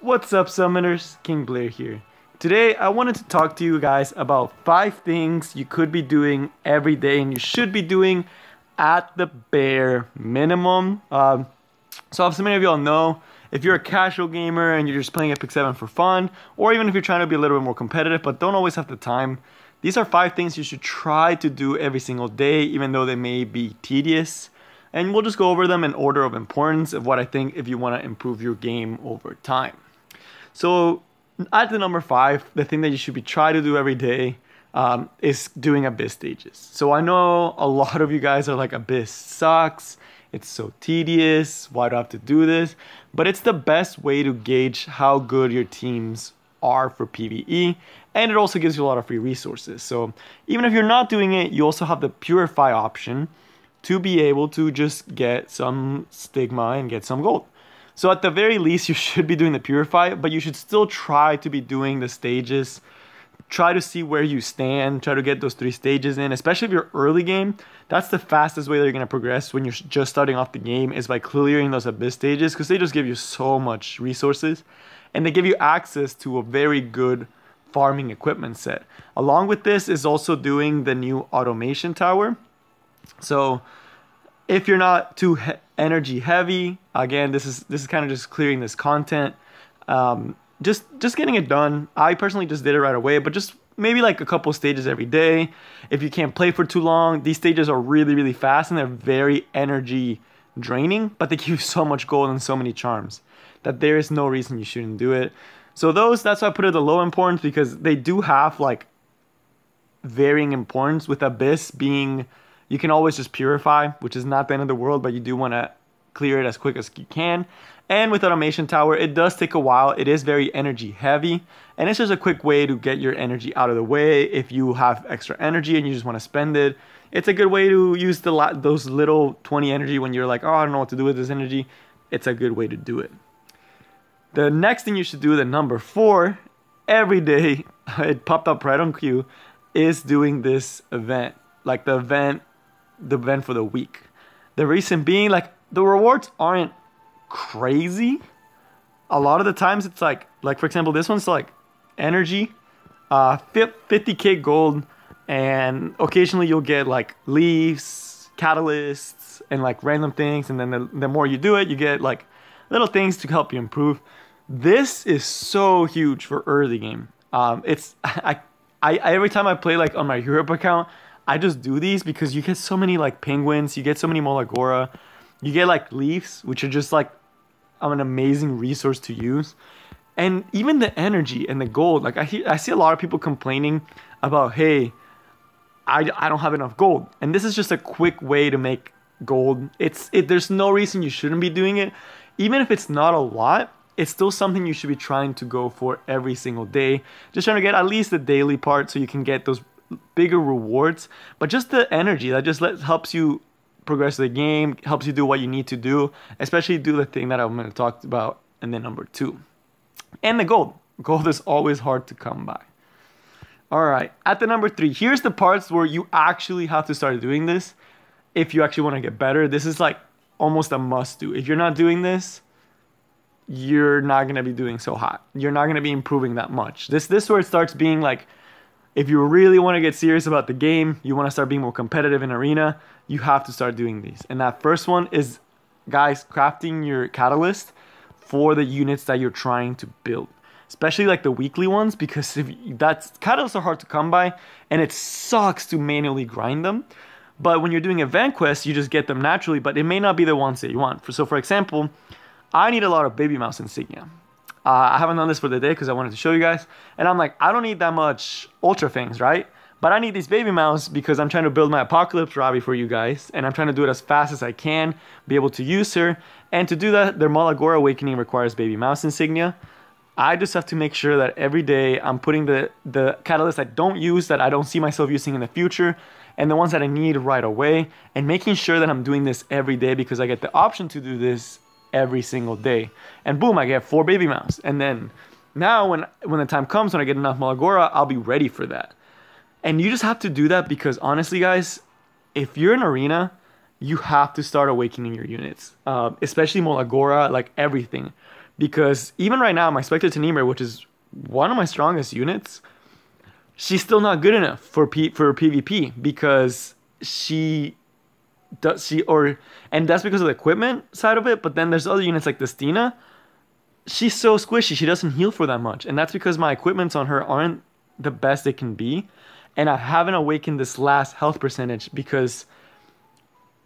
What's up, Summoners? King Blair here. Today, I wanted to talk to you guys about 5 things you could be doing every day and you should be doing at the bare minimum. So as many of y'all know, if you're a casual gamer and you're just playing Epic 7 for fun, or even if you're trying to be a little bit more competitive but don't always have the time, these are 5 things you should try to do every single day, even though they may be tedious. And we'll just go over them in order of importance of what I think if you want to improve your game over time. So at the number 5, the thing that you should be trying to do every day is doing Abyss stages. So I know a lot of you guys are like, Abyss sucks, it's so tedious, why do I have to do this? But it's the best way to gauge how good your teams are for PvE, and it also gives you a lot of free resources. So even if you're not doing it, you also have the Purify option to be able to just get some stigma and get some gold. So at the very least, you should be doing the Purify, but you should still try to be doing the stages. Try to see where you stand, try to get those 3 stages in, especially if you're early game. That's the fastest way that you're going to progress when you're just starting off the game, is by clearing those Abyss stages, because they just give you so much resources, and they give you access to a very good farming equipment set. Along with this is also doing the new automation tower. So if you're not too energy heavy, again, this is kind of just clearing this content, just getting it done. I personally just did it right away, but just maybe like a couple stages every day. If you can't play for too long, these stages are really fast and they're very energy draining, but they give you so much gold and so many charms that there is no reason you shouldn't do it. So that's why I put it at the low importance, because they do have like varying importance, with Abyss being, you can always just Purify, which is not the end of the world, but you do want to clear it as quick as you can. And with Automation Tower, it does take a while. It is very energy heavy, and it's just a quick way to get your energy out of the way. If you have extra energy and you just want to spend it, it's a good way to use those little 20 energy when you're like, oh, I don't know what to do with this energy. It's a good way to do it. The next thing you should do, the number 4, every day, it popped up right on cue, is doing this event. Like the event for the week. The reason being, like, the rewards aren't crazy. A lot of the times it's like for example, this one's like energy, 50k gold, and occasionally you'll get like leaves, catalysts, and like random things, and then the more you do it, you get like little things to help you improve. This is so huge for early game. I every time I play like on my Europe account, I just do these because you get so many like penguins, you get so many Molagora, you get like leaves, which are just like an amazing resource to use. And even the energy and the gold, like I see a lot of people complaining about, hey, I don't have enough gold. And this is just a quick way to make gold. There's no reason you shouldn't be doing it. Even if it's not a lot, it's still something you should be trying to go for every single day. Just trying to get at least the daily part so you can get those bigger rewards. But just the energy, that just helps you progress the game, helps you do what you need to do, especially do the thing that I'm going to talk about in the number 2. And the gold. Gold is always hard to come by. Alright, at the number 3, here's the parts where you actually have to start doing this if you actually want to get better. This is like almost a must do. If you're not doing this, you're not going to be doing so hot. You're not going to be improving that much. This is where it starts being like, if you really want to get serious about the game, you want to start being more competitive in arena, you have to start doing these. And that first one is, guys, crafting your catalyst for the units that you're trying to build. Especially like the weekly ones, because catalysts are hard to come by, and it sucks to manually grind them. But when you're doing event quests, you just get them naturally, but it may not be the ones that you want. So for example, I need a lot of baby mouse insignia. I haven't done this for the day because I wanted to show you guys. And I'm like, I don't need that much ultra things, right? But I need these baby mouse because I'm trying to build my apocalypse Labby for you guys. And I'm trying to do it as fast as I can, be able to use her. And to do that, their Molagora Awakening requires baby mouse insignia. I just have to make sure that every day I'm putting the catalysts I don't use, that I don't see myself using in the future, and the ones that I need right away. And making sure that I'm doing this every day, because I get the option to do this every single day, and boom, I get 4 baby mouse. And then now when the time comes, when I get enough Molagora, I'll be ready for that. And you just have to do that because honestly, guys, if you're in arena, you have to start awakening your units, especially Molagora, like everything. because even right now, my Spectre Tenebra, which is one of my strongest units, she's still not good enough for PvP because and that's because of the equipment side of it. But then there's other units like the Stina. She's so squishy. She doesn't heal for that much, and that's because my equipments on her aren't the best they can be, and I haven't awakened this last health percentage because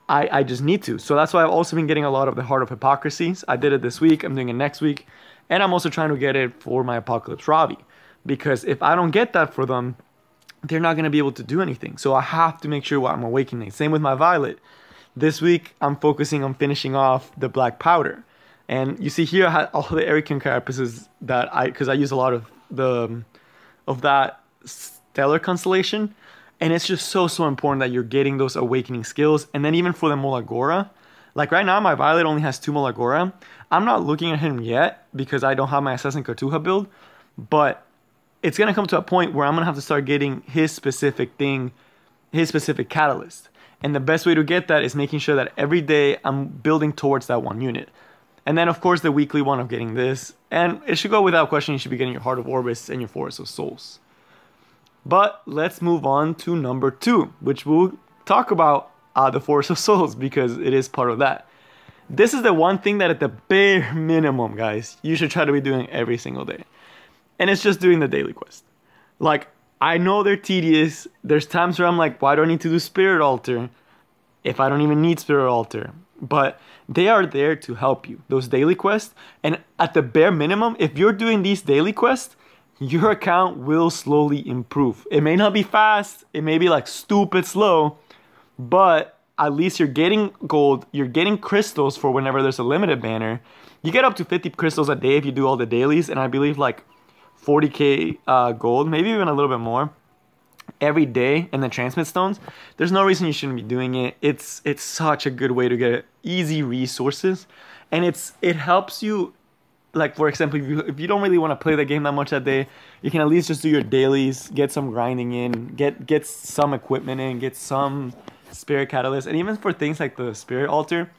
I just need to. So that's why I've also been getting a lot of the Heart of Hypocrisies. I did it this week. I'm doing it next week. And I'm also trying to get it for my Apocalypse Ravi. Because if I don't get that for them, they're not going to be able to do anything. So I have to make sure I'm awakening. Same with my Violet. This week, I'm focusing on finishing off the Black Powder. And you see here, I had all the Erican carapaces that because I use a lot of that Stellar Constellation. And it's just so important that you're getting those awakening skills. And then even for the Molagora, like right now my Violet only has 2 Molagora. I'm not looking at him yet because I don't have my Assassin Cartuja build. But it's going to come to a point where I'm going to have to start getting his specific thing, his specific catalyst. And the best way to get that is making sure that every day I'm building towards that one unit. And then of course the weekly one of getting this. And it should go without question, you should be getting your Heart of Orbis and your Forest of Souls. But let's move on to number 2, which we'll talk about the Forest of Souls because it is part of that. This is the one thing that at the bare minimum, guys, you should try to be doing every single day. And it's just doing the daily quest. Like, I know they're tedious. There's times where I'm like, why do I need to do Spirit Altar if I don't even need Spirit Altar? But they are there to help you, those daily quests. And at the bare minimum, if you're doing these daily quests, your account will slowly improve. It may not be fast, it may be like stupid slow, but at least you're getting gold, you're getting crystals for whenever there's a limited banner. You get up to 50 crystals a day if you do all the dailies, and I believe like 40k gold, maybe even a little bit more every day in the transmit stones. There's no reason you shouldn't be doing it. It's such a good way to get easy resources, and it helps you. Like, for example, if you don't really want to play the game that much that day, you can at least just do your dailies, get some grinding in, get some equipment in, get some Spirit Catalyst. And even for things like the Spirit Altar,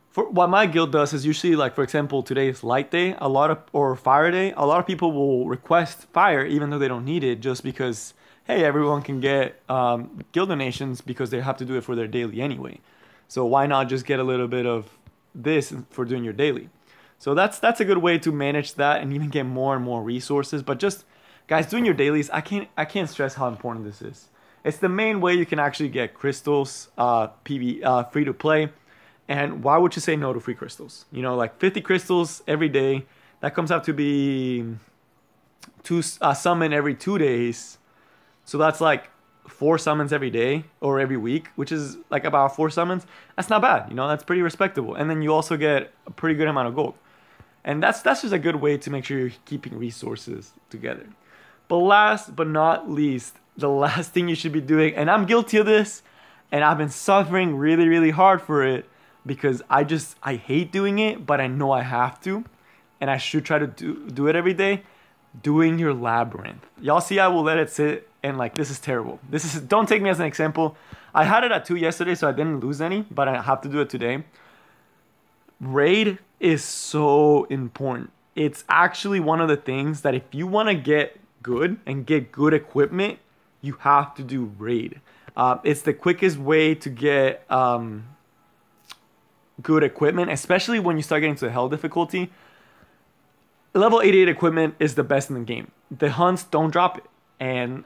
for what my guild does is usually, like, for example, today is Light Day, or Fire Day. A lot of people will request Fire even though they don't need it just because, hey, everyone can get guild donations because they have to do it for their daily anyway. So why not just get a little bit of this for doing your daily? So that's a good way to manage that and even get more and more resources. But just, guys, doing your dailies, I can't stress how important this is. It's the main way you can actually get crystals, free to play. And why would you say no to free crystals? You know, like 50 crystals every day. That comes out to be summon every 2 days. So that's like 4 summons every day or every week, which is like about 4 summons. That's not bad, you know, that's pretty respectable. And then you also get a pretty good amount of gold. And that's just a good way to make sure you're keeping resources together. But last but not least, the last thing you should be doing, and I'm guilty of this, and I've been suffering really, really hard for it because I hate doing it, but I know I have to, and I should try to do it every day. Doing your labyrinth. Y'all see, I will let it sit, and like, this is terrible. Don't take me as an example. I had it at 2 yesterday, so I didn't lose any, but I have to do it today. Raid is so important. It's actually one of the things that if you want to get good and get good equipment, you have to do raid. It's the quickest way to get good equipment, especially when you start getting to the hell difficulty. Level 88 equipment is the best in the game. The hunts don't drop it, and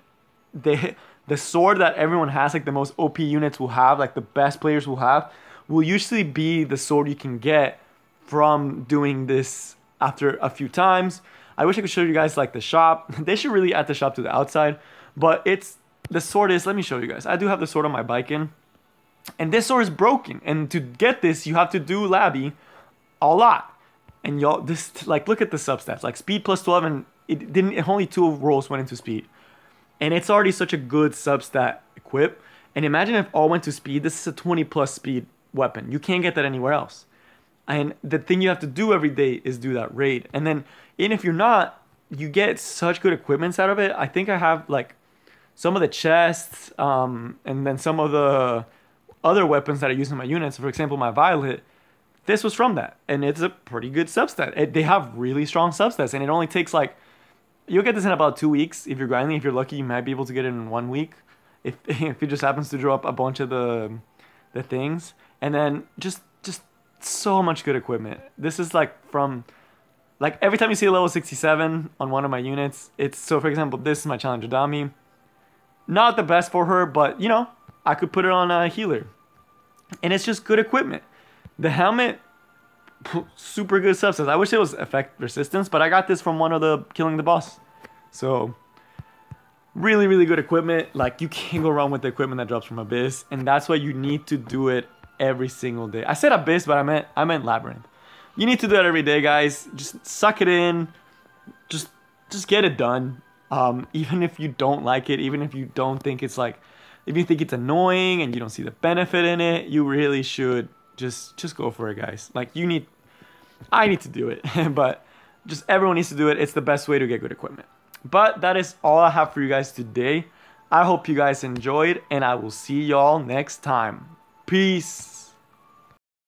the sword that everyone has, like the most OP units will have, like the best players will have, will usually be the sword you can get from doing this after a few times. I wish I could show you guys like the shop. They should really add the shop to the outside, but the sword is, let me show you guys. I do have the sword on my bike in, and this sword is broken, and to get this you have to do Labby a lot. And y'all, this, like, look at the substats, like speed plus 12, and only 2 rolls went into speed. And it's already such a good substat equip. And imagine if all went to speed. This is a 20 plus speed weapon. You can't get that anywhere else. And the thing you have to do every day is do that raid. And then, even if you're not, you get such good equipments out of it. I think I have like some of the chests, and then some of the other weapons that I use in my units. For example, my Violet, this was from that, and it's a pretty good substat. They have really strong substats, and it only takes like, you'll get this in about 2 weeks if you're grinding. If you're lucky, you might be able to get it in 1 week if it just happens to draw up a bunch of the things. And then just so much good equipment. This is like from, like, every time you see a level 67 on one of my units, it's, so for example, this is my Challenger Dami. Not the best for her, but you know, I could put it on a healer. And it's just good equipment. The helmet, super good substance. I wish it was effect resistance, but I got this from one of the killing the boss. So really, really good equipment. Like, you can't go wrong with the equipment that drops from Abyss, and that's why you need to do it every single day. I said Abyss, but I meant Labyrinth. You need to do it every day, guys. Just suck it in. Just get it done. Even if you don't like it, even if you don't think it's like, if you think it's annoying and you don't see the benefit in it, you really should just go for it, guys. Like, I need to do it, but just everyone needs to do it. It's the best way to get good equipment. But that is all I have for you guys today. I hope you guys enjoyed, and I will see y'all next time. Peace.